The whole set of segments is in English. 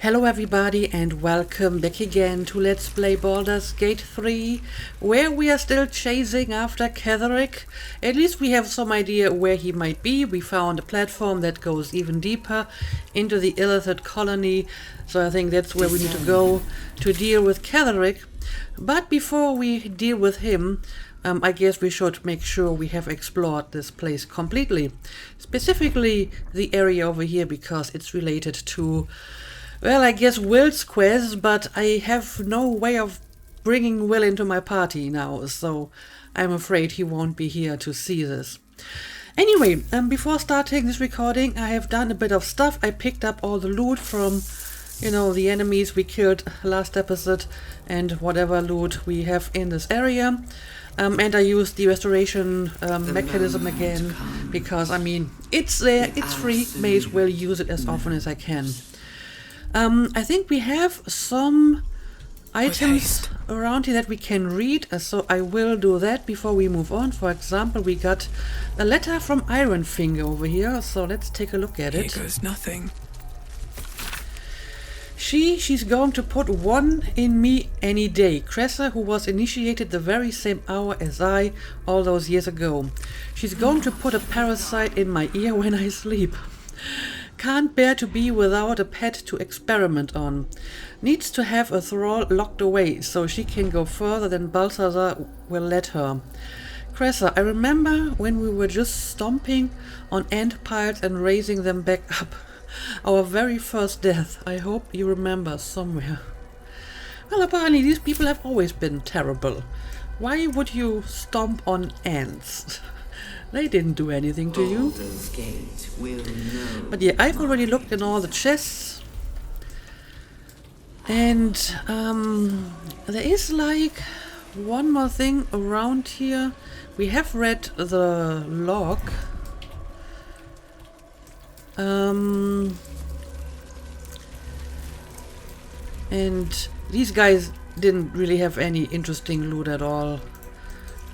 Hello everybody and welcome back again to Let's Play Baldur's Gate 3, where we are still chasing after Ketheric. At least we have some idea where he might be. We found a platform that goes even deeper into the Illithid colony, so I think that's where we need to go to deal with Ketheric. But before we deal with him, I guess we should make sure we have explored this place completely. Specifically the area over here, because it's related to, well, I guess Will's quest, but I have no way of bringing Will into my party now, so I'm afraid he won't be here to see this. Anyway, before starting this recording, I have done a bit of stuff. I picked up all the loot from, the enemies we killed last episode and whatever loot we have in this area. And I used the restoration mechanism again, because, it's there, it's free, may as well use it as often as I can. I think we have some items around here that we can read, so I will do that before we move on. For example, we got a letter from Ironfinger over here, so let's take a look at it. Here goes nothing. She's going to put one in me any day. Cressa, who was initiated the very same hour as I, all those years ago. She's going to put a parasite in my ear when I sleep. Can't bear to be without a pet to experiment on. Needs to have a thrall locked away so she can go further than Balthazar will let her. Cressa, I remember when we were just stomping on ant piles and raising them back up. Our very first death. I hope you remember somewhere. Well, apparently these people have always been terrible. Why would you stomp on ants? They didn't do anything to you. But yeah, I've already looked in all the chests. And there is like one more thing around here. We have read the log. And these guys didn't really have any interesting loot at all.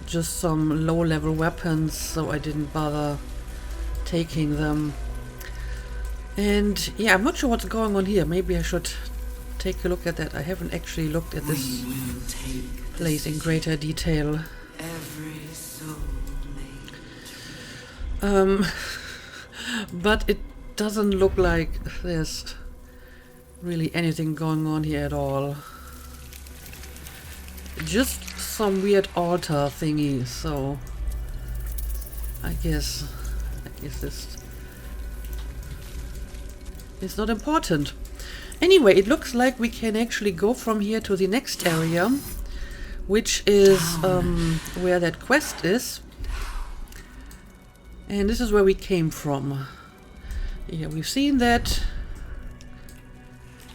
Just some low-level weapons, so I didn't bother taking them. And yeah, I'm not sure what's going on here. Maybe I should take a look at that. I haven't actually looked at this place in greater detail. But it doesn't look like there's really anything going on here at all. Just some weird altar thingy, so I guess this is not important. Anyway, it looks like we can actually go from here to the next area, which is where that quest is. And this is where we came from. Yeah, we've seen that.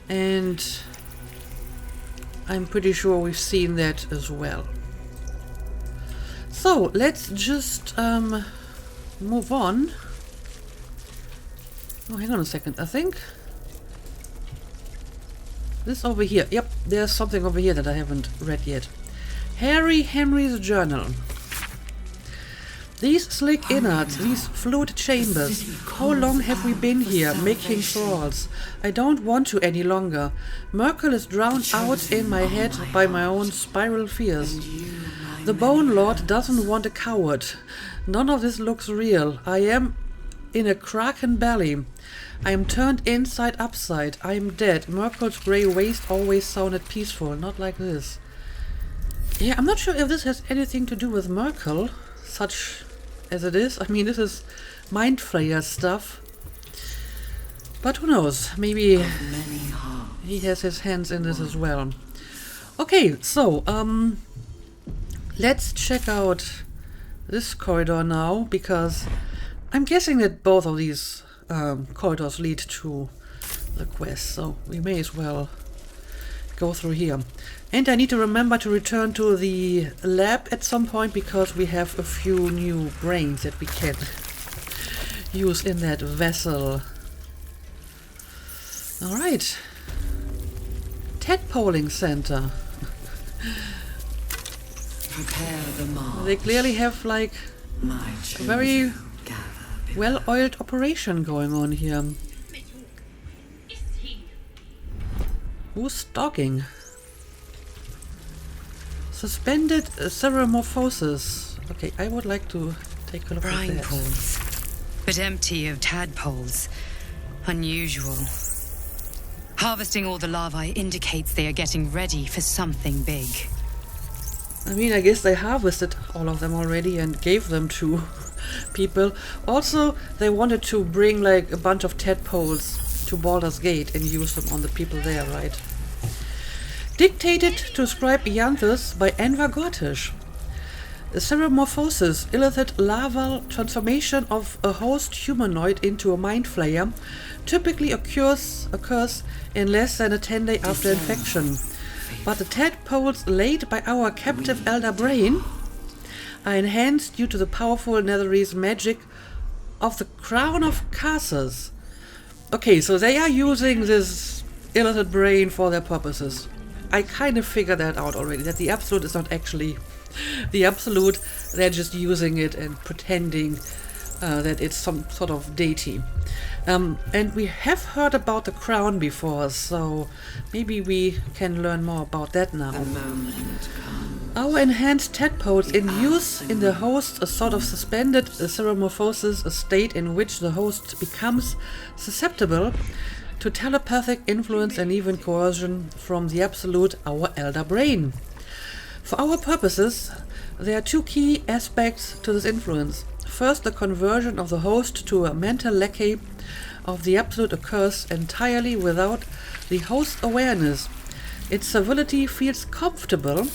And I'm pretty sure we've seen that as well. So let's just move on. Oh, hang on a second. I think this over here. Yep, there's something over here that I haven't read yet. Harry Henry's journal. These slick innards, these fluid chambers. How long have we been here, making thralls? I don't want to any longer. Merkel is drowned out in my head by my own spiral fears. The Bone Lord doesn't want a coward. None of this looks real. I am in a kraken belly. I am turned inside upside. I am dead. Merkel's grey waste always sounded peaceful, not like this. Yeah, I'm not sure if this has anything to do with Merkel, such as it is. This is Mind Flayer stuff. But who knows? Maybe he has his hands in this as well. Okay, so let's check out this corridor now, because I'm guessing that both of these corridors lead to the quest, so we may as well go through here. And I need to remember to return to the lab at some point, because we have a few new brains that we can use in that vessel. Alright. Tadpoling Center. Prepare the march. They clearly have like a very well-oiled operation going on here. Who's stalking? Suspended ceremorphosis. Okay, I would like to take a look at Brine that. pools, but empty of tadpoles. Unusual. Harvesting all the larvae indicates they are getting ready for something big. I mean, I guess they harvested all of them already and gave them to people. Also, they wanted to bring like a bunch of tadpoles to Baldur's Gate and use them on the people there, right? Dictated to scribe Ianthus by Enver Gortish. Ceremorphosis, illicit larval transformation of a host humanoid into a mind flayer, typically occurs in less than a 10 day after infection. But the tadpoles laid by our captive elder brain are enhanced due to the powerful Netherese magic of the Crown of Curses. Okay, so they are using this illicit brain for their purposes. I kind of figured that out already, that the Absolute is not actually the Absolute, they're just using it and pretending that it's some sort of deity. And we have heard about the crown before, so maybe we can learn more about that now. A moment comes. Our enhanced tadpoles induce in the host a sort of suspended ceremorphosis, a state in which the host becomes susceptible to telepathic influence and even coercion from the Absolute, our elder brain. For our purposes, there are two key aspects to this influence. First, the conversion of the host to a mental lackey of the Absolute occurs entirely without the host's awareness. Its servility feels comfortable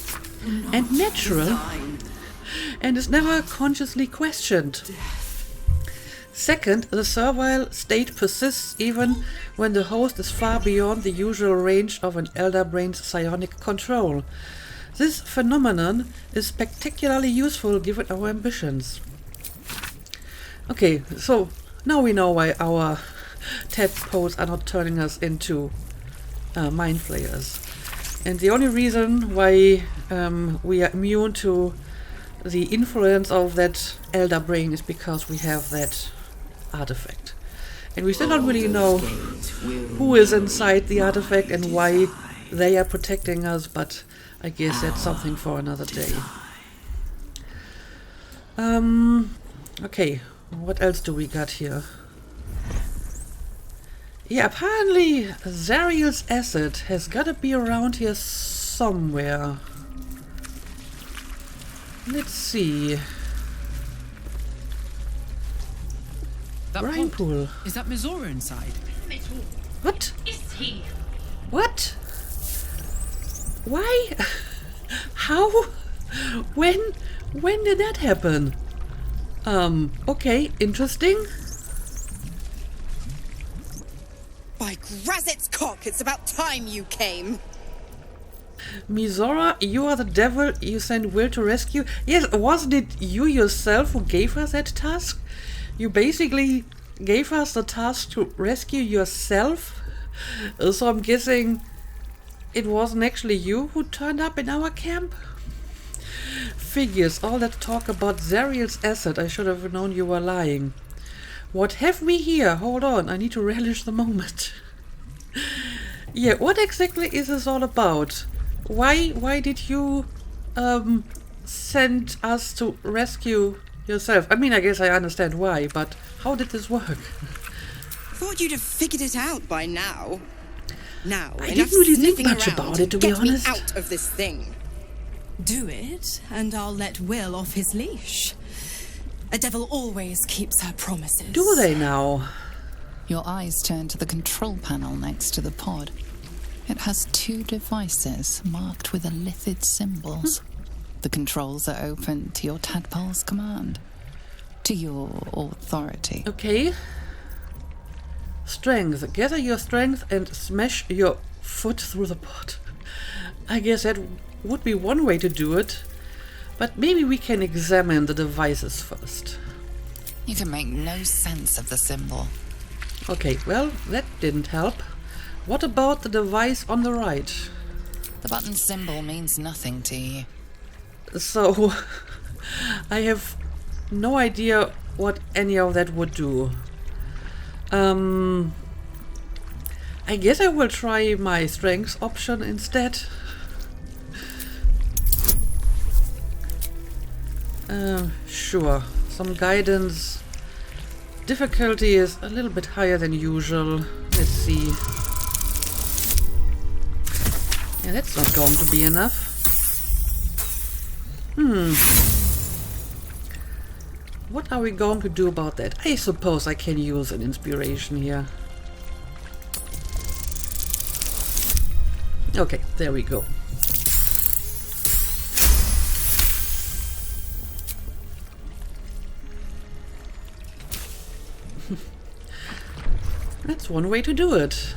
and natural and is never consciously questioned. Second, the servile state persists even when the host is far beyond the usual range of an elder brain's psionic control. This phenomenon is particularly useful given our ambitions. Okay, so now we know why our tadpoles are not turning us into mind flayers. And the only reason why we are immune to the influence of that elder brain is because we have that artifact. And we still don't really know who is inside the artifact and why they are protecting us, but I guess that's something for another day. Okay, what else do we got here? Yeah, apparently Zariel's acid has got to be around here somewhere. Let's see. That Brine pot. pool. Is that Mizora inside? What? Is he? What? Why? How? When? When did that happen? Okay, interesting. By Grazit's cock, it's about time you came. Mizora, you are the devil you sent Will to rescue? Yes, wasn't it you yourself who gave us that task? You basically gave us the task to rescue yourself? So I'm guessing it wasn't actually you who turned up in our camp? Figures, all that talk about Zariel's acid, I should have known you were lying. What have we here? Hold on, I need to relish the moment. Yeah, what exactly is this all about? Why did you send us to rescue yourself? I mean, I guess I understand why, but how did this work? Thought you'd have figured it out by now. Now, I enough didn't really think sniffing much around. about it, to be Get honest. me out of this thing. Do it, and I'll let Will off his leash. A devil always keeps her promises. Do they now? Your eyes turn to the control panel next to the pod. It has two devices marked with illithid symbols. The controls are open to your tadpole's command, to your authority. Okay. Strength. Gather your strength and smash your foot through the pot. I guess that would be one way to do it. But maybe we can examine the devices first. You can make no sense of the symbol. Okay, well, that didn't help. What about the device on the right? The button symbol means nothing to you. So, I have no idea what any of that would do. I guess I will try my strength option instead. Sure, some guidance. Difficulty is a little bit higher than usual. Let's see. Yeah, that's not going to be enough. What are we going to do about that? I suppose I can use an inspiration here. Okay, there we go. That's one way to do it.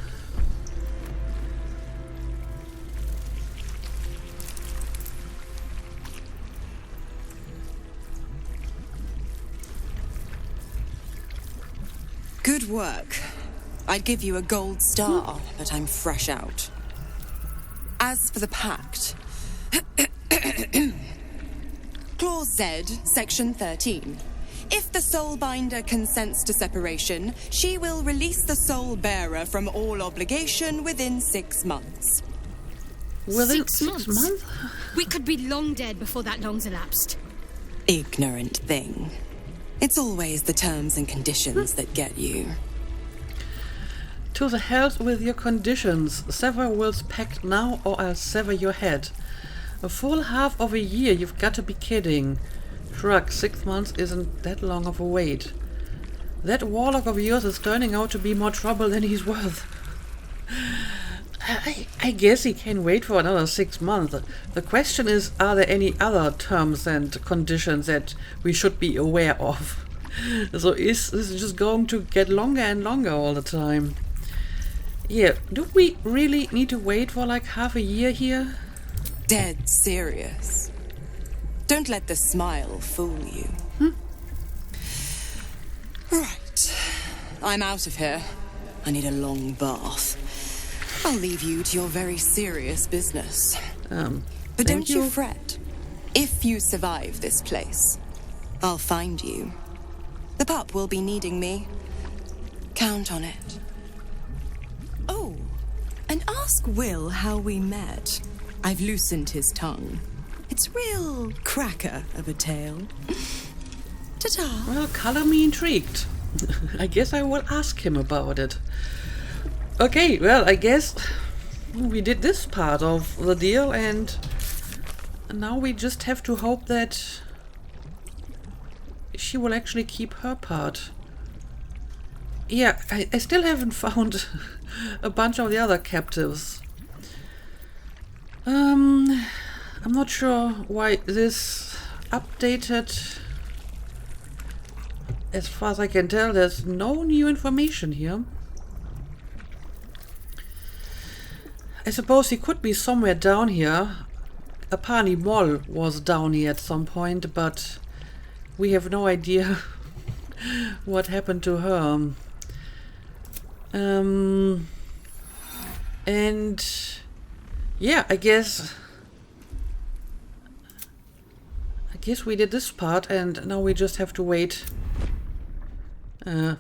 Good work. I'd give you a gold star, but I'm fresh out. As for the pact... Clause Z, Section 13. If the Soulbinder consents to separation, she will release the Soul Bearer from all obligation within 6 months. Within 6 6 months? We could be long dead before that long's elapsed. Ignorant thing. It's always the terms and conditions that get you. To the hells with your conditions. Sever Will's pact now or I'll sever your head. A full half of a year, you've got to be kidding. Shrug, 6 months isn't that long of a wait. That warlock of yours is turning out to be more trouble than he's worth. I guess he can wait for another 6 months. The question is, are there any other terms and conditions that we should be aware of? So is this just going to get longer and longer all the time? Yeah, do we really need to wait for like half a year here? Dead serious. Don't let the smile fool you. Right. I'm out of here. I need a long bath. I'll leave you to your very serious business. But don't you fret. If you survive this place, I'll find you. The pup will be needing me. Count on it. Oh, and ask Will how we met. I've loosened his tongue. It's real cracker of a tale. Ta-ta. Well, color me intrigued. I guess I will ask him about it. Okay, well, I guess we did this part of the deal, and now we just have to hope that she will actually keep her part. Yeah, I still haven't found a bunch of the other captives. I'm not sure why this updated. As far as I can tell, there's no new information here. I suppose he could be somewhere down here. Apparently Moll was down here at some point, but we have no idea what happened to her. And yeah, I guess we did this part, and now we just have to wait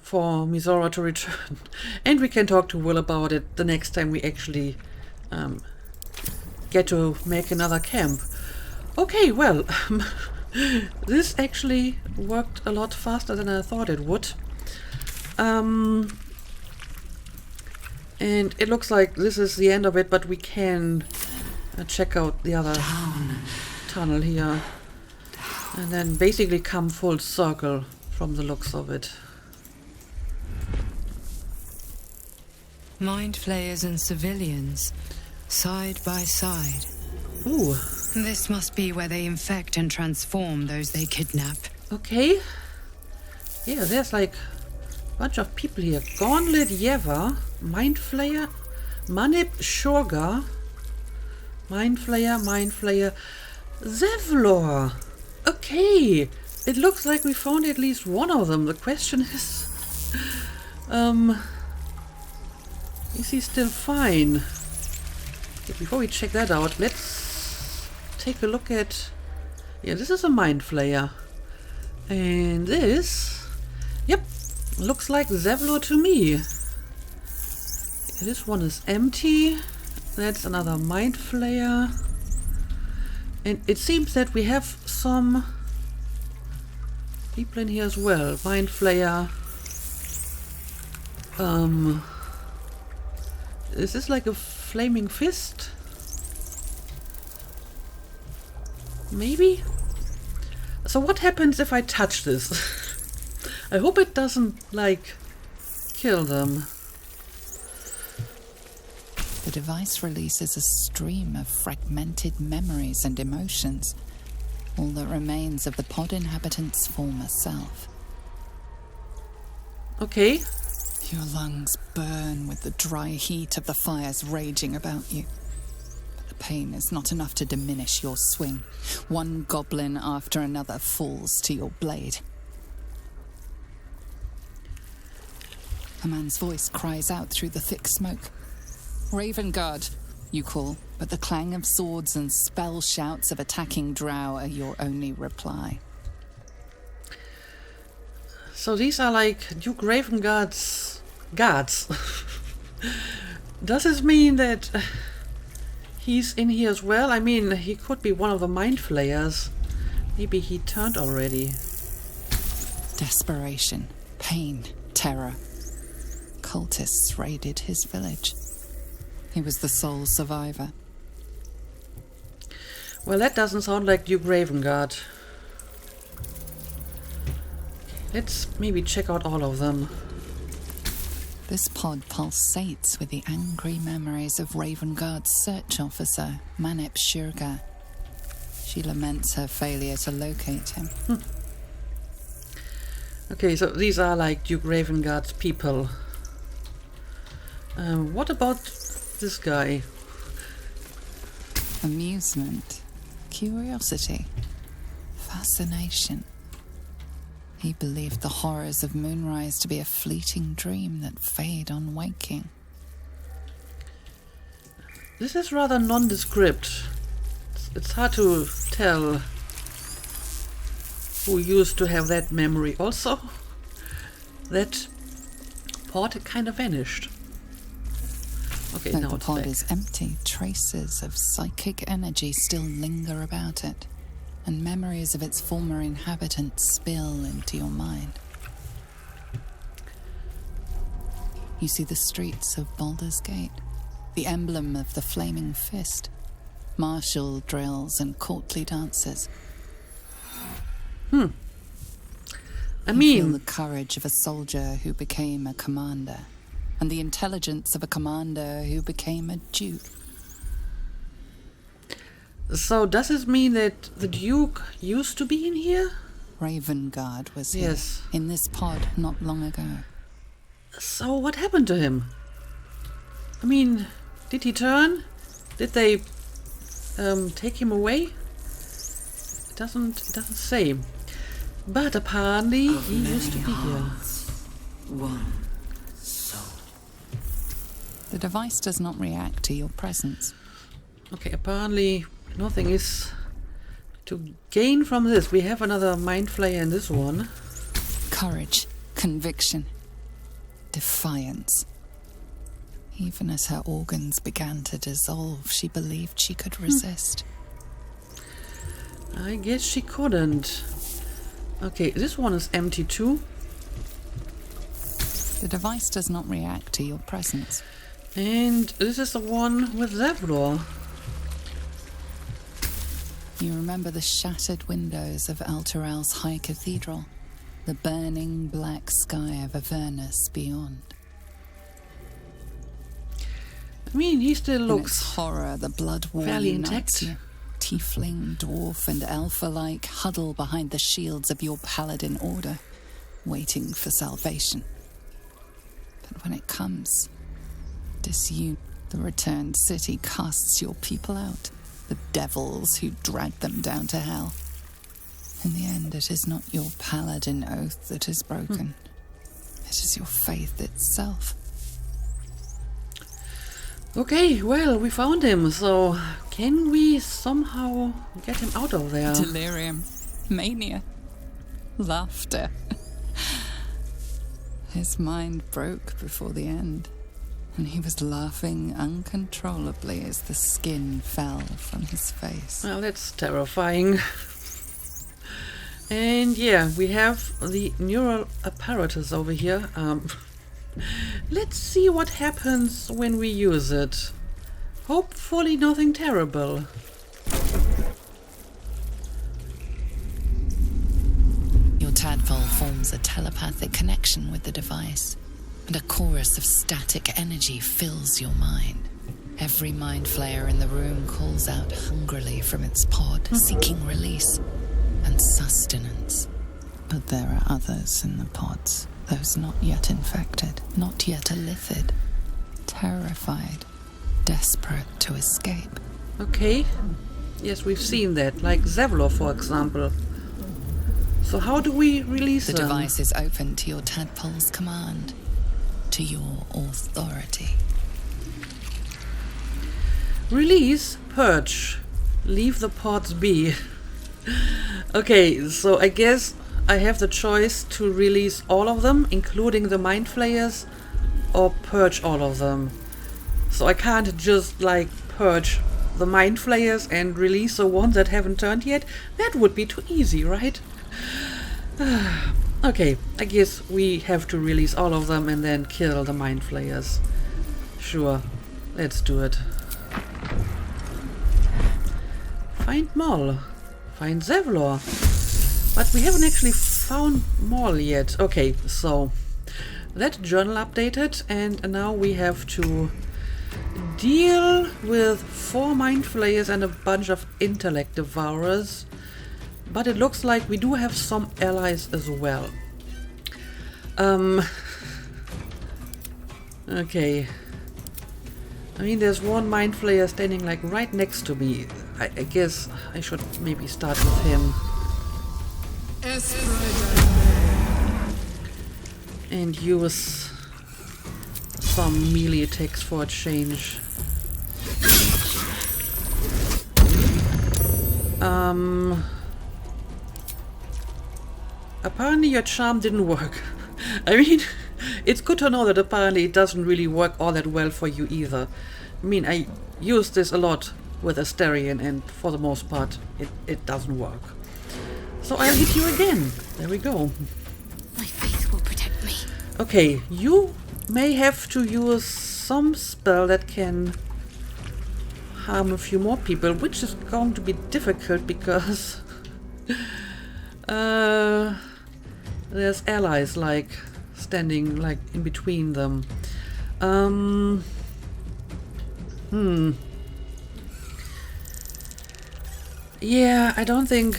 for Mizora to return. And we can talk to Will about it the next time we actually get to make another camp. Okay, well, this actually worked a lot faster than I thought it would. And it looks like this is the end of it, but we can check out the other tunnel here. And then basically come full circle from the looks of it. Mind flayers and civilians, side by side. Ooh. This must be where they infect and transform those they kidnap. Okay. Yeah, there's like a bunch of people here. Gauntlet Yeva, Mind Flayer, Manip Shorga, Mind Flayer, Zevlor. Okay. It looks like we found at least one of them. The question is, is he still fine? Okay, before we check that out, let's take a look at... Yeah, this is a Mind Flayer. And this... Yep, looks like Zevlor to me. this one is empty. That's another mind flayer. And it seems that we have some people in here as well. Mind flayer. Is this like a flaming fist? Maybe? So what happens if I touch this? I hope it doesn't, like, kill them. The device releases a stream of fragmented memories and emotions, all that remains of the pod inhabitant's former self. Okay. Your lungs burn with the dry heat of the fires raging about you. But the pain is not enough to diminish your swing. One goblin after another falls to your blade. A man's voice cries out through the thick smoke. Ravenguard, you call, but the clang of swords and spell shouts of attacking drow are your only reply. So these are like Duke Ravenguard's guards. Does this mean that he's in here as well? I mean, he could be one of the mind flayers. Maybe he turned already. Desperation, pain, terror. Cultists raided his village. He was the sole survivor. Well, that doesn't sound like Duke Ravenguard. Let's maybe check out all of them. This pod pulsates with the angry memories of Ravenguard's search officer, Manip Shurga. She laments her failure to locate him. Okay, so these are like Duke Ravenguard's people. What about this guy? Amusement, curiosity, fascination. He believed the horrors of Moonrise to be a fleeting dream that fade on waking. This is rather nondescript. It's hard to tell who used to have that memory. Also, that pod kind of vanished. Okay, Though now the it's pod back. is empty, traces of psychic energy still linger about it, and memories of its former inhabitants spill into your mind. You see the streets of Baldur's Gate, the emblem of the flaming fist, martial drills and courtly dances. I You feel mean, the courage of a soldier who became a commander, and the intelligence of a commander who became a duke. so does this mean that the Duke used to be in here? Ravenguard was Yes. here, in this pod not long ago. So what happened to him? I mean, did he turn? Did they take him away? It doesn't say. But apparently he used to be here. One soul. The device does not react to your presence. Okay, apparently nothing is to gain from this. We have another mind flayer in this one. Courage, conviction, defiance. Even as her organs began to dissolve, she believed she could resist. I guess she couldn't. Okay, this one is empty too. The device does not react to your presence. And this is the one with Zavlor. You remember the shattered windows of Alteral's High Cathedral, the burning black sky of Avernus beyond. I mean, he still In its looks horror, the blood war fairly unites intact. you. Tiefling, dwarf, and elf alike huddle behind the shields of your paladin order, waiting for salvation. But when it comes, disunity, the returned city casts your people out, the devils who dragged them down to hell. In the end, it is not your paladin oath that is broken. It is your faith itself. Okay, well, we found him, so can we somehow get him out of there? Delirium, mania, laughter. His mind broke before the end, and he was laughing uncontrollably as the skin fell from his face. Well, that's terrifying. And yeah, we have the neural apparatus over here. Let's see what happens when we use it. Hopefully nothing terrible. Your tadpole forms a telepathic connection with the device, and a chorus of static energy fills your mind. Every mind flayer in the room calls out hungrily from its pod, seeking release and sustenance. But there are others in the pods, those not yet infected, not yet elithid, terrified, desperate to escape. Okay. Yes, we've seen that, like Zevlor, for example. So how do we release them? The device is open to your tadpole's command, to your authority. Release, purge, leave the pods be. Okay, so I guess I have the choice to release all of them, including the mind flayers, or purge all of them. So I can't just like purge the mind flayers and release the ones that haven't turned yet. That would be too easy, right? Okay, I guess we have to release all of them and then kill the mind flayers. Sure, let's do it. Find Moll. Find Zevlor. But we haven't actually found Moll yet. Okay, so that journal updated, and now we have to deal with 4 mind flayers and a bunch of intellect devourers. But it looks like we do have some allies as well. Okay. I mean, there's one mind flayer standing like right next to me. I guess I should maybe start with him. And use some melee attacks for a change. Apparently your charm didn't work. I mean, it's good to know that apparently it doesn't really work all that well for you either. I mean, I use this a lot with Asterion, and for the most part it doesn't work. So I'll hit you again. There we go. My faith will protect me. Okay, you may have to use some spell that can harm a few more people, which is going to be difficult because there's allies like standing like in between them. Yeah, I don't think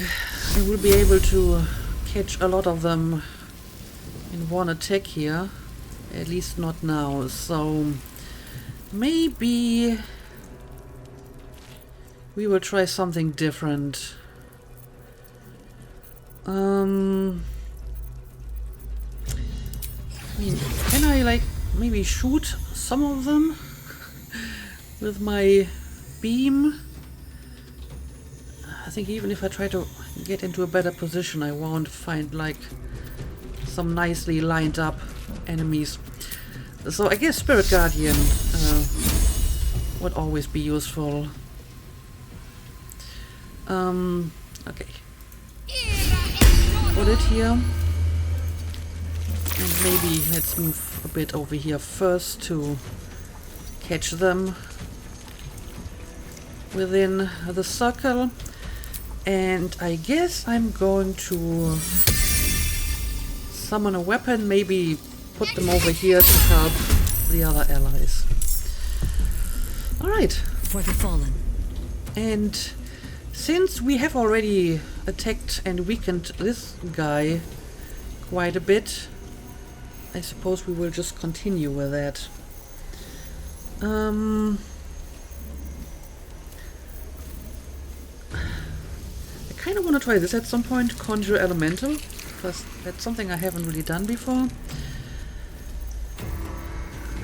I will be able to catch a lot of them in one attack here. At least not now. So maybe we will try something different. I mean, can I like maybe shoot some of them with my beam? I think even if I try to get into a better position, I won't find like some nicely lined up enemies. So I guess Spirit Guardian would always be useful. Okay. Put it here. And maybe let's move a bit over here first to catch them within the circle. And I guess I'm going to summon a weapon, maybe put them over here to help the other allies. Alright. For the fallen. And since we have already attacked and weakened this guy quite a bit, I suppose we will just continue with that. I kind of want to try this at some point, Conjure Elemental, because that's something I haven't really done before.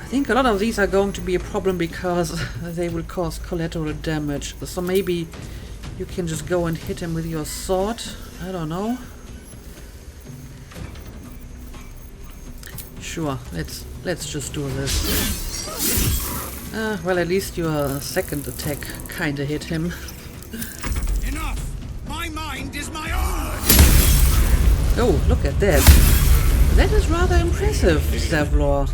I think a lot of these are going to be a problem because they will cause collateral damage. So maybe you can just go and hit him with your sword. I don't know. Sure, let's just do this. Well, at least your second attack kinda hit him. Enough! My mind is my own! Oh, look at that. That is rather impressive, Zavlor.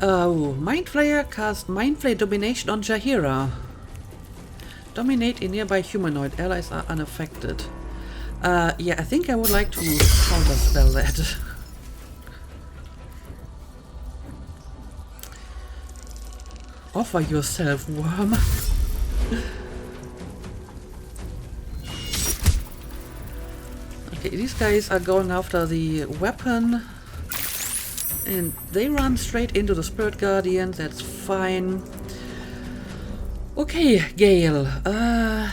Oh, Mind Flayer cast Mind Flay Domination on Jaheira. Dominate a nearby humanoid. Allies are unaffected. Yeah, I think I would like to counterspell that. Offer yourself, worm. Okay, these guys are going after the weapon. And they run straight into the Spirit Guardian. That's fine. Okay, Gale.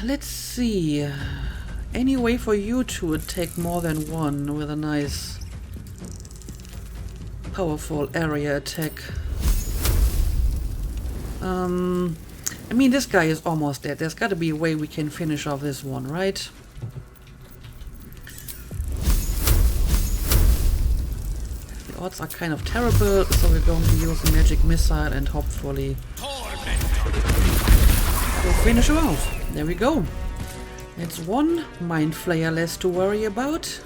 Let's see. Any way for you to attack more than one with a nice powerful area attack? I mean, this guy is almost dead. There's got to be a way we can finish off this one, right? The odds are kind of terrible, so we're going to use a magic missile and hopefully we'll finish him off. There we go. It's one Mind Flayer less to worry about.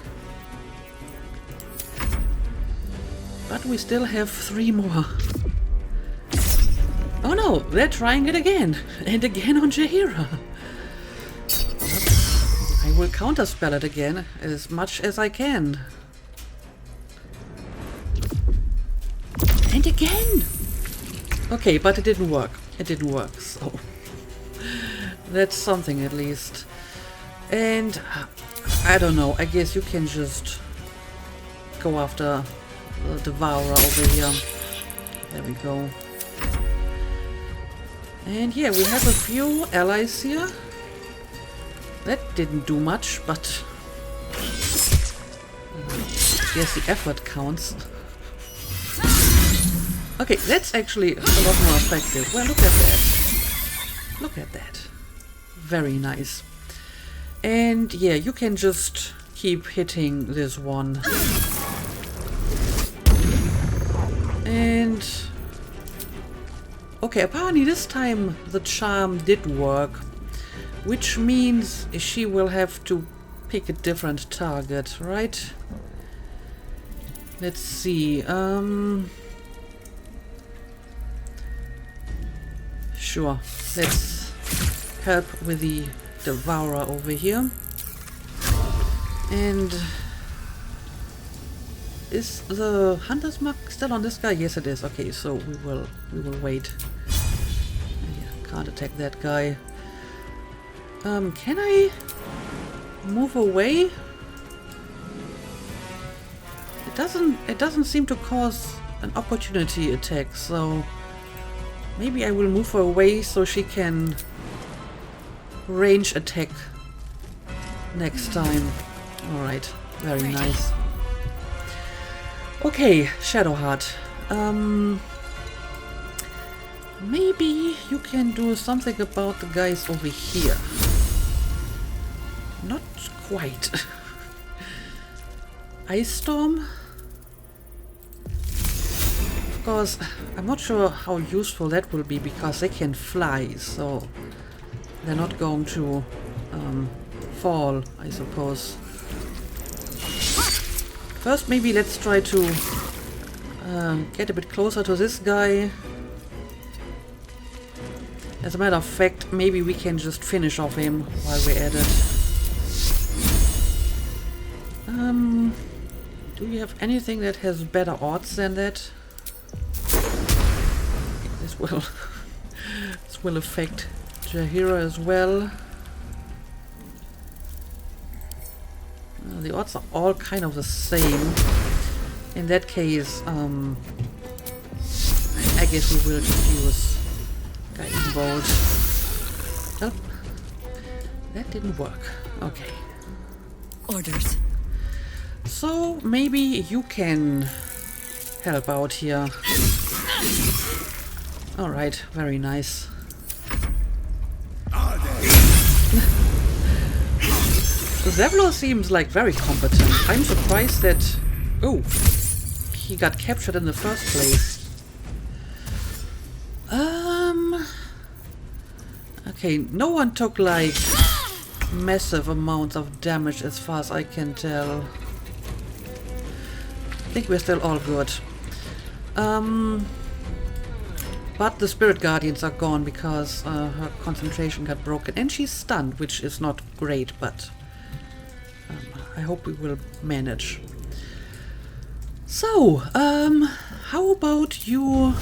But we still have 3 more. Oh no, they're trying it again. And again on Jaheira. I will counterspell it again as much as I can. And again! Okay, but it didn't work. It didn't work, so... that's something at least. And... I don't know, I guess you can just... go after the Devourer over here. There we go. And yeah, we have a few allies here. That didn't do much, but... yes, the effort counts. Okay, that's actually a lot more effective. Well, look at that. Look at that. Very nice. And yeah, you can just keep hitting this one. And... okay, apparently this time the charm did work. Which means she will have to pick a different target, right? Let's see. Sure. Let's help with the Devourer over here. And is the Hunter's Mark still on this guy? Yes, it is. Okay, so we will wait. Yeah, can't attack that guy. Can I move away? It doesn't seem to cause an opportunity attack, so maybe I will move her away so she can range attack next time. Alright, very nice. Okay, Shadowheart. Maybe you can do something about the guys over here. Not quite. Ice Storm? Of course, I'm not sure how useful that will be because they can fly, so they're not going to fall, I suppose. First, maybe let's try to get a bit closer to this guy. As a matter of fact, maybe we can just finish off him while we're at it. Do you have anything that has better odds than that? Okay, this will affect Jaheira as well. The odds are all kind of the same. In that case, I guess we will just use Guiding Bolt. Oh, that didn't work. Okay. Orders. So maybe you can help out here. Alright, very nice. Zavlor seems like very competent. I'm surprised that... oh, he got captured in the first place. Okay, no one took like massive amounts of damage as far as I can tell. I think we're still all good. But the Spirit Guardians are gone because her concentration got broken and she's stunned, which is not great, but I hope we will manage. So, how about you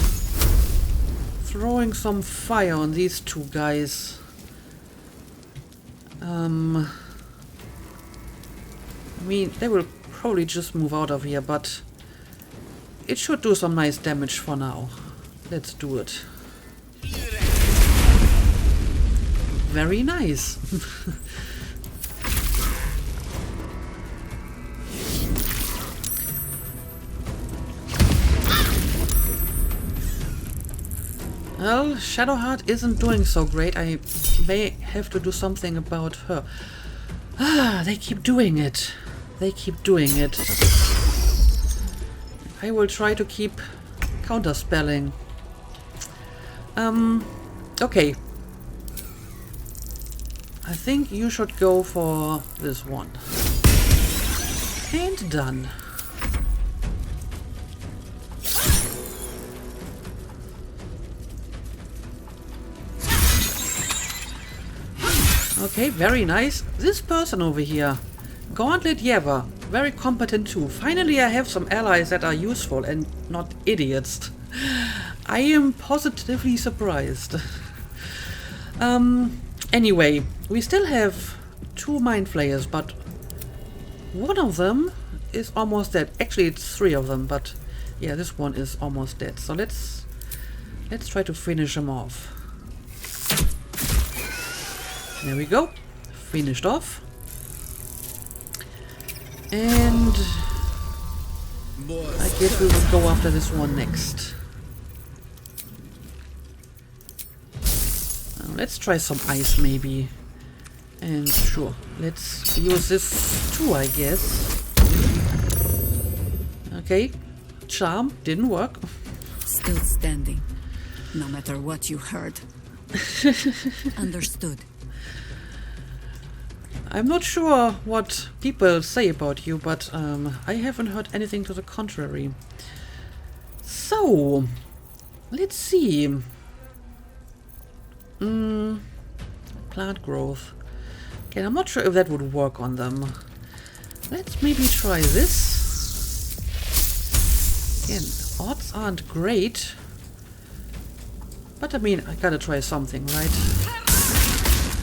throwing some fire on these two guys? I mean, they will probably just move out of here, but it should do some nice damage for now. Let's do it. Very nice. Well, Shadowheart isn't doing so great. I may have to do something about her. Ah, they keep doing it. They keep doing it. I will try to keep counterspelling. Okay. I think you should go for this one. And done. Okay, very nice. This person over here, Gauntlet Yeva, very competent too. Finally I have some allies that are useful and not idiots. I am positively surprised. Anyway, we still have 2 Mind Flayers, but one of them is almost dead. Actually, it's 3 of them, but yeah, this one is almost dead. So let's try to finish him off. There we go. Finished off. And I guess we will go after this one next. Let's try some ice maybe. And sure, let's use this too, I guess. Okay, charm didn't work. Still standing, no matter what you heard. Understood. I'm not sure what people say about you, but I haven't heard anything to the contrary. So, let's see. Plant growth. Okay, I'm not sure if that would work on them. Let's maybe try this. Again, odds aren't great. But I mean, I gotta try something, right?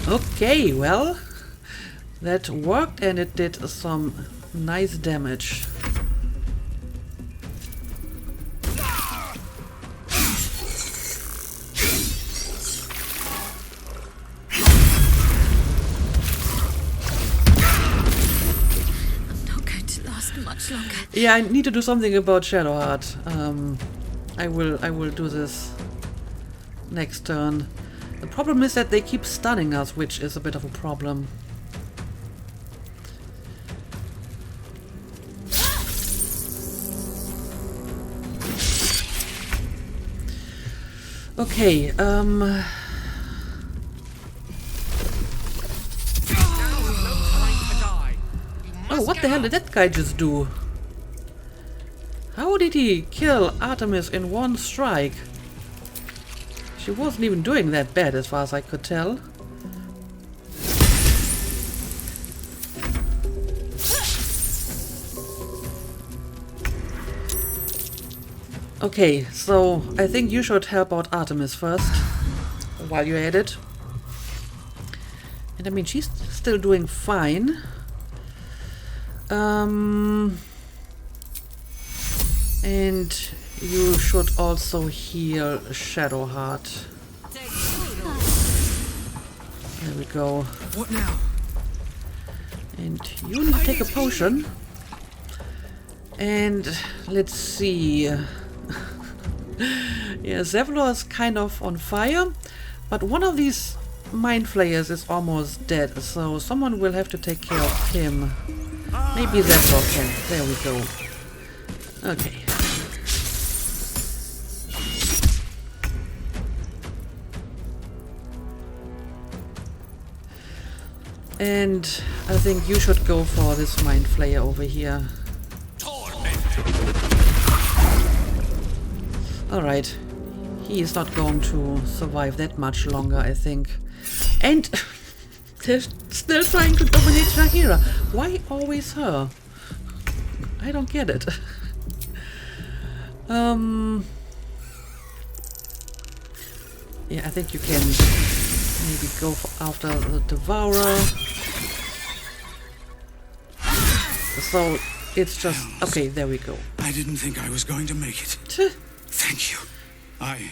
Okay, well, that worked and it did some nice damage. Yeah, I need to do something about Shadowheart. I will do this next turn. The problem is that they keep stunning us, which is a bit of a problem. Okay, oh, what the hell did that guy just do? How did he kill Artemis in one strike? She wasn't even doing that bad as far as I could tell. Okay, so I think you should help out Artemis first, while you're at it. And I mean, she's still doing fine. And you should also heal Shadowheart. There we go. What now? And you need to take a potion. And let's see. Yeah, Zevlor is kind of on fire, but one of these Mind Flayers is almost dead, so someone will have to take care of him. Maybe Zevlor can. There we go. Okay. And I think you should go for this Mind Flayer over here. Alright. He is not going to survive that much longer, I think. And they're still trying to dominate Shahira. Why always her? I don't get it. Yeah, I think you can maybe go after the Devourer. So it's just... Okay, there we go. I didn't think I was going to make it. Thank you. I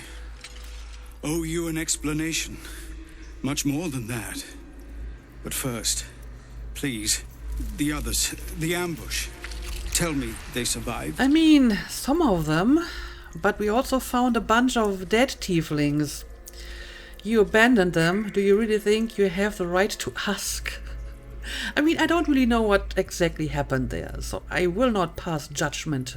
owe you an explanation. Much more than that. But first, please, the others, the ambush. Tell me they survived. I mean, some of them. But we also found a bunch of dead tieflings. You abandoned them. Do you really think you have the right to ask? I mean, I don't really know what exactly happened there, so I will not pass judgment.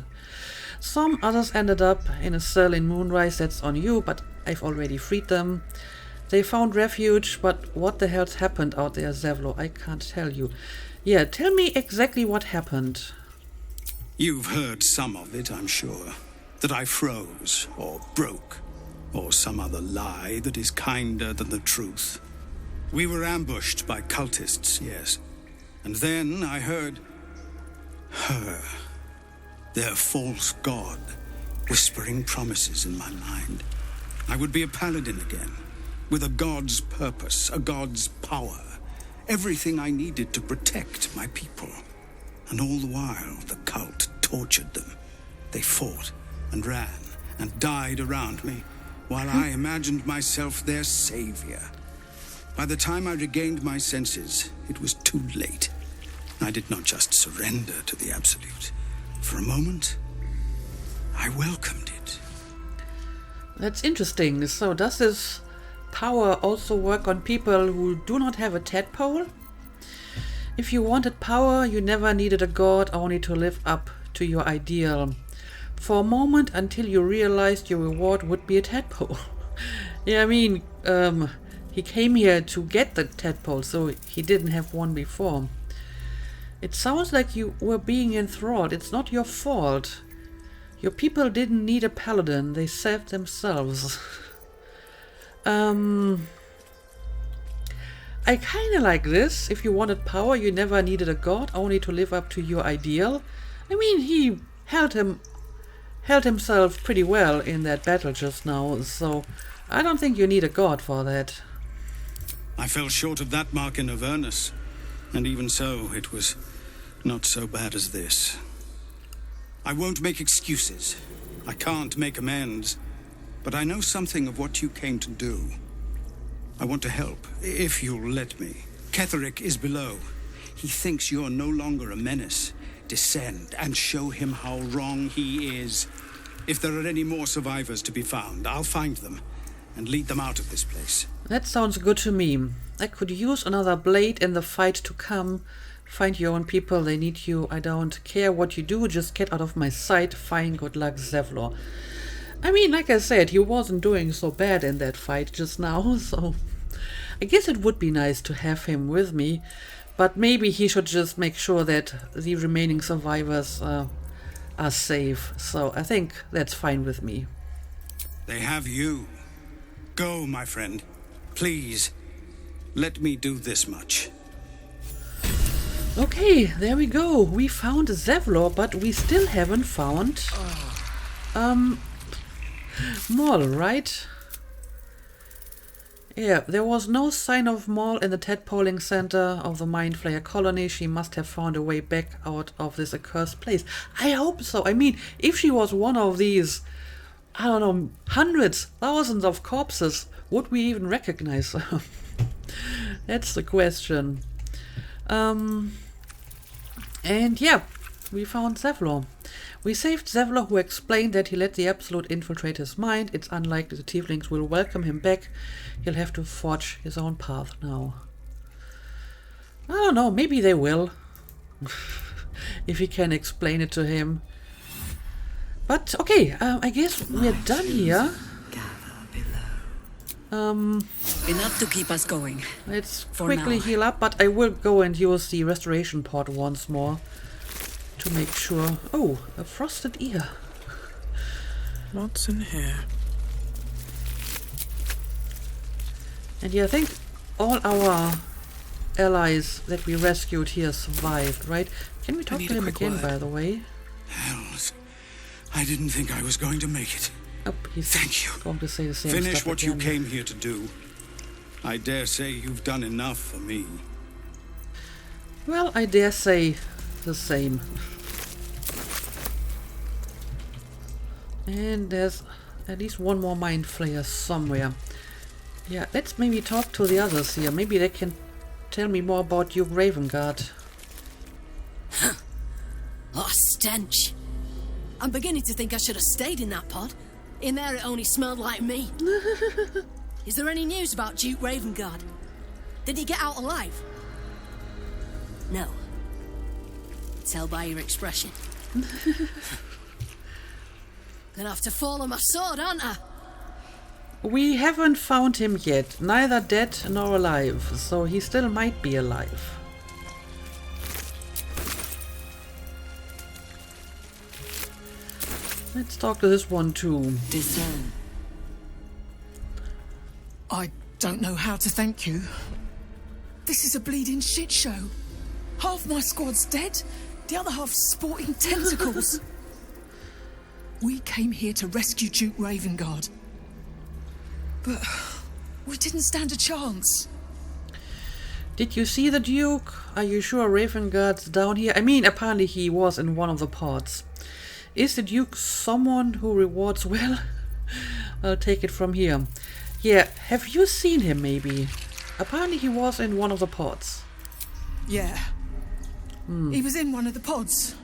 Some others ended up in a cell in Moonrise, that's on you, but I've already freed them. They found refuge, but what the hell's happened out there, Zevlo? I can't tell you. Yeah, tell me exactly what happened. You've heard some of it, I'm sure. That I froze, or broke, or some other lie that is kinder than the truth. We were ambushed by cultists, yes. And then I heard... her. Their false god, whispering promises in my mind. I would be a paladin again, with a god's purpose, a god's power. Everything I needed to protect my people. And all the while, the cult tortured them. They fought and ran and died around me, while I imagined myself their savior. By the time I regained my senses, it was too late. I did not just surrender to the Absolute. For a moment, I welcomed it. That's interesting. So does this power also work on people who do not have a tadpole? If you wanted power, you never needed a god only to live up to your ideal. For a moment, until you realized your reward would be a tadpole. Yeah, I mean, he came here to get the tadpole, so he didn't have one before. It sounds like you were being enthralled. It's not your fault. Your people didn't need a paladin. They saved themselves. I kinda like this. If you wanted power, you never needed a god, only to live up to your ideal. I mean, he held himself pretty well in that battle just now, so I don't think you need a god for that. I fell short of that mark in Avernus, and even so, it was not so bad as this. I won't make excuses. I can't make amends, but I know something of what you came to do. I want to help, if you'll let me. Ketherick is below. He thinks you're no longer a menace. Descend and show him how wrong he is. If there are any more survivors to be found, I'll find them and lead them out of this place. That sounds good to me. I could use another blade in the fight to come. Find your own people, they need you. I don't care what you do, just get out of my sight. Fine, good luck, Zevlor. I mean, like I said, he wasn't doing so bad in that fight just now, so... I guess it would be nice to have him with me, but maybe he should just make sure that the remaining survivors are safe. So I think that's fine with me. They have you. Go, my friend. Please, let me do this much. Okay, there we go. We found Zevlor, but we still haven't found... Maul, right? Yeah, there was no sign of Maul in the tadpoling center of the Mind Flayer colony. She must have found a way back out of this accursed place. I hope so. I mean, if she was one of these, I don't know, hundreds, thousands of corpses, would we even recognize her? That's the question. And yeah, we found Zevlor. We saved Zevlor, who explained that he let the Absolute infiltrate his mind. It's unlikely the Tieflings will welcome him back. He'll have to forge his own path now. I don't know, maybe they will. If he can explain it to him. But, okay, I guess we're done here. Enough to keep us going. Let's For quickly now. heal up, but I will go and use the restoration pot once more to make sure. Oh, a frosted ear. What's in here? And yeah, I think all our allies that we rescued here survived, right? Can we talk need to a him quick again, word. by the way? Hells, I didn't think I was going to make it. Oh, he's Thank you. going to say the same Finish stuff what you again. came here to do. I dare say you've done enough for me. Well, I dare say the same. And there's at least one more mind flayer somewhere. Yeah, let's maybe talk to the others here. Maybe they can tell me more about Duke Ravengard. What a stench. I'm beginning to think I should have stayed in that pod. In there it only smelled like me. Is there any news about Duke Ravengard? Did he get out alive? No. Tell by your expression. Gonna have to fall on my sword, aren't I? We haven't found him yet, neither dead nor alive, so he still might be alive. Let's talk to this one too. Discern. I don't know how to thank you. This is a bleeding shit show. Half my squad's dead, the other half sporting tentacles. We came here to rescue Duke Ravengard. But we didn't stand a chance. Did you see the Duke? Are you sure Ravengard's down here? I mean, apparently he was in one of the pods. Is the Duke someone who rewards well? I'll take it from here. Yeah, have you seen him maybe? Apparently he was in one of the pods. Yeah. He was in one of the pods.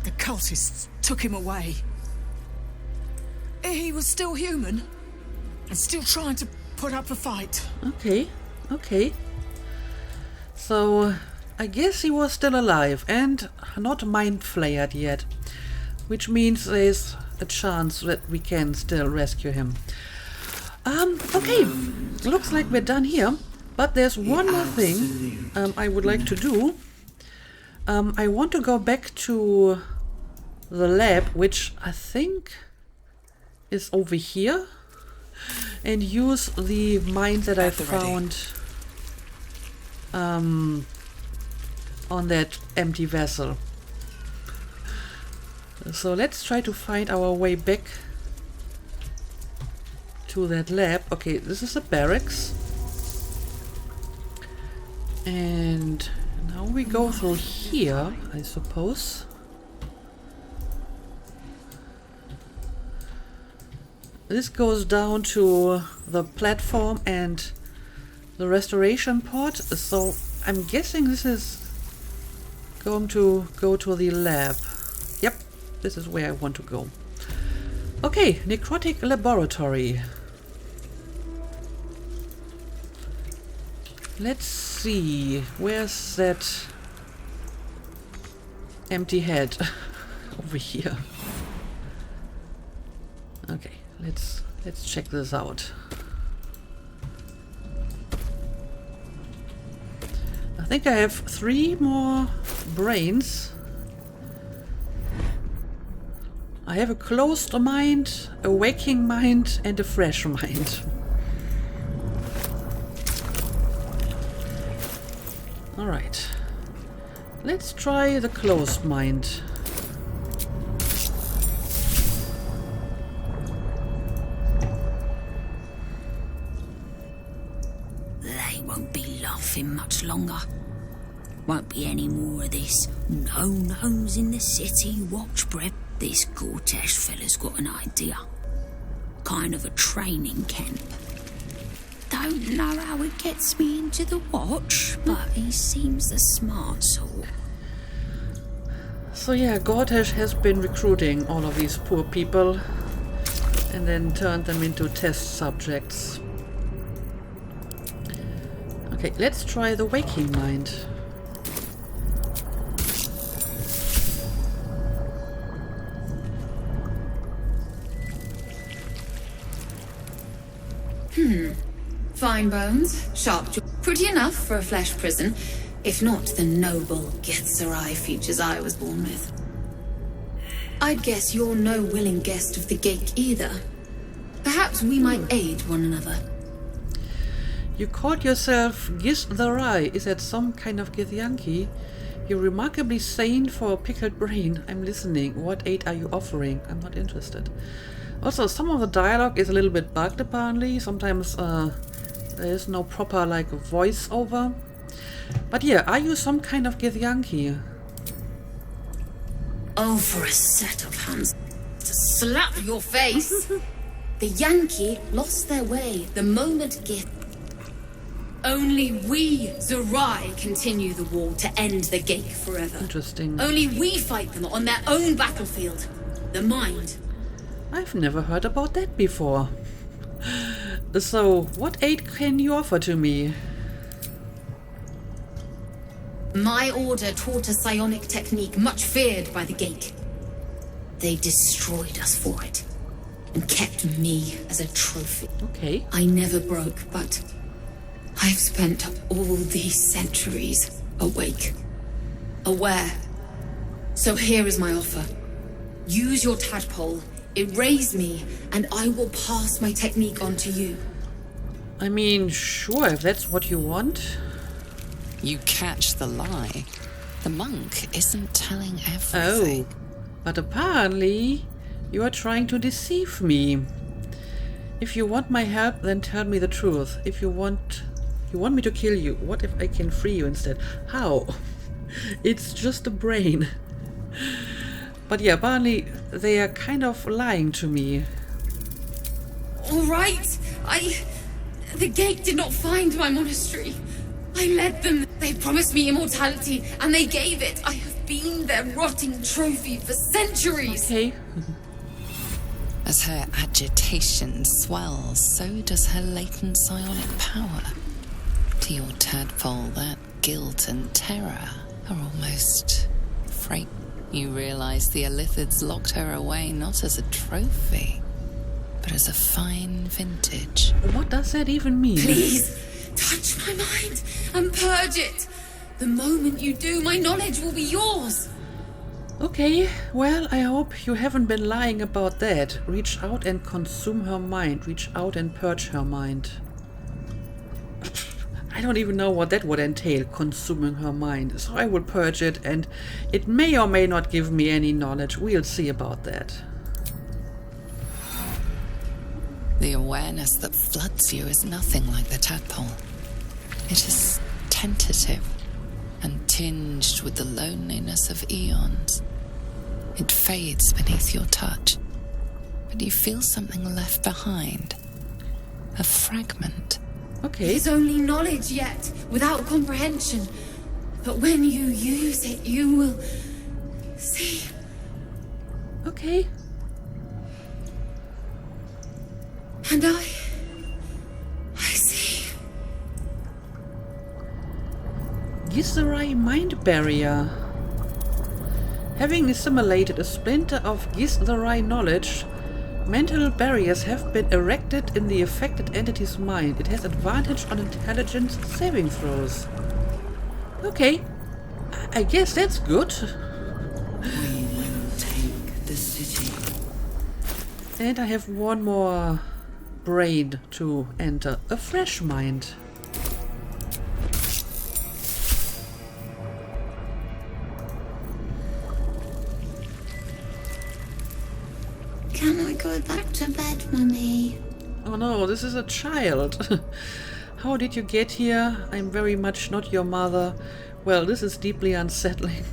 The cultists took him away. He was still human and still trying to put up a fight. Okay, okay. So, I guess he was still alive and not mind-flayered yet. Which means there's a chance that we can still rescue him. Okay. Looks like we're done here. But there's one more thing I would like to do. I want to go back to the lab, which I think is over here, and use the mine that I found on that empty vessel. So let's try to find our way back to that lab. Okay, this is the barracks. And now we go through here, I suppose. This goes down to the platform and the restoration pod. So I'm guessing this is going to go to the lab. Yep, this is where I want to go. Okay, necrotic laboratory. Let's see, where's that empty head? Over here. Okay, let's check this out. I think I have 3 more brains. I have a closed mind, a waking mind, and a fresh mind. Alright. Let's try the closed mind. They won't be laughing much longer. Won't be any more of this. No-nos in the city, watch breath. This Cortesh fella's got an idea. Kind of a training camp. Don't know how it gets me into the watch, but he seems the smart sort. So yeah, Gortash has been recruiting all of these poor people and then turned them into test subjects. Okay, let's try the waking mind. Fine bones, sharp jaw. Pretty enough for a flesh prison, if not the noble Githzerai features I was born with. I'd guess you're no willing guest of the Gate either. Perhaps we might aid one another. You called yourself Githzerai. Is that some kind of Githyanki? You're remarkably sane for a pickled brain. I'm listening. What aid are you offering? I'm not interested. Also, some of the dialogue is a little bit bugged apparently. Sometimes there is no proper like voiceover. But yeah, are you some kind of Githyanki? Oh, for a set of hands to slap your face. The Yankee lost their way the moment Gith. Only we, Zerai, continue the war to end the Gate forever. Interesting. Only we fight them on their own battlefield, the mind. I've never heard about that before. So, what aid can you offer to me? My order taught a psionic technique much feared by the Gate. They destroyed us for it, and kept me as a trophy. Okay. I never broke, but I've spent all these centuries awake, aware. So here is my offer. Use your tadpole, erase me, and I will pass my technique on to you. I mean, sure, if that's what you want. You catch the lie. The monk isn't telling everything. Oh, but apparently you are trying to deceive me. If you want my help, then tell me the truth. If you want me to kill you, what if I can free you instead? How? It's just a brain. But yeah, apparently they are kind of lying to me. All right, the Gate did not find my monastery. I led them. They promised me immortality, and they gave it. I have been their rotting trophy for centuries. Okay. As her agitation swells, so does her latent psionic power. To your tadpole, that guilt and terror are almost frightening. You realize the Elithids locked her away not as a trophy, but as a fine vintage. What does that even mean? Please, touch my mind and purge it. The moment you do, my knowledge will be yours. Okay, well, I hope you haven't been lying about that. Reach out and consume her mind. Reach out and purge her mind. I don't even know what that would entail, consuming her mind. So I will purge it, and it may or may not give me any knowledge. We'll see about that. The awareness that floods you is nothing like the tadpole. It is tentative and tinged with the loneliness of eons. It fades beneath your touch, but you feel something left behind. A fragment. Okay. It is only knowledge yet, without comprehension. But when you use it, you will see. Okay. And I see. Githzerai mind barrier. Having assimilated a splinter of Githzerai knowledge, mental barriers have been erected in the affected entity's mind. It has advantage on intelligence saving throws. Okay, I guess that's good. We will take the city. And I have one more brain to enter. A fresh mind. Can I go back to bed, Mummy? Oh no, this is a child. How did you get here? I'm very much not your mother. Well, this is deeply unsettling.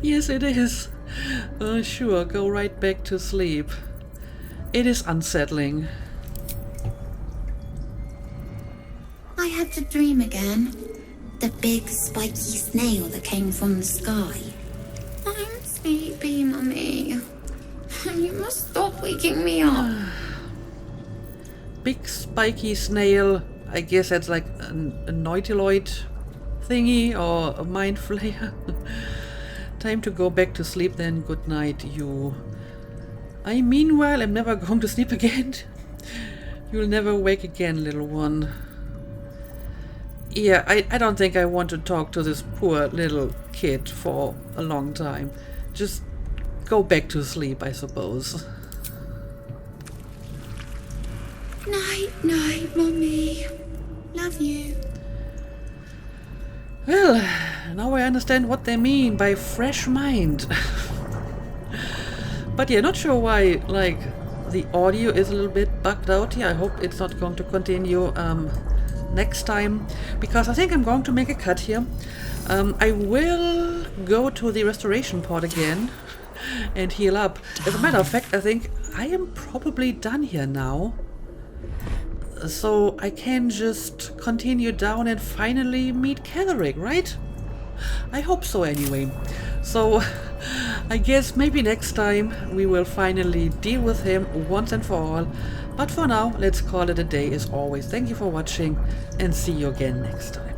Yes, it is. Sure, go right back to sleep. It is unsettling. I had the dream again. The big spiky snail that came from the sky. I'm sleepy, Mummy. You must stop waking me up. Big spiky snail. I guess that's like a nautiloid thingy or a mind flayer. Time to go back to sleep then. Good night, you. I meanwhile am never going to sleep again. You'll never wake again, little one. Yeah, I don't think I want to talk to this poor little kid for a long time. Just go back to sleep, I suppose. Night, night, Mummy. Love you. Well, now I understand what they mean by fresh mind. But yeah, not sure why, like, the audio is a little bit bugged out here. I hope it's not going to continue next time, because I think I'm going to make a cut here. I will go to the restoration pod again and heal up. As a matter of fact, I think I am probably done here now. So I can just continue down and finally meet Ketherick, right? I hope so anyway. So I guess maybe next time we will finally deal with him once and for all. But for now, let's call it a day as always. Thank you for watching and see you again next time.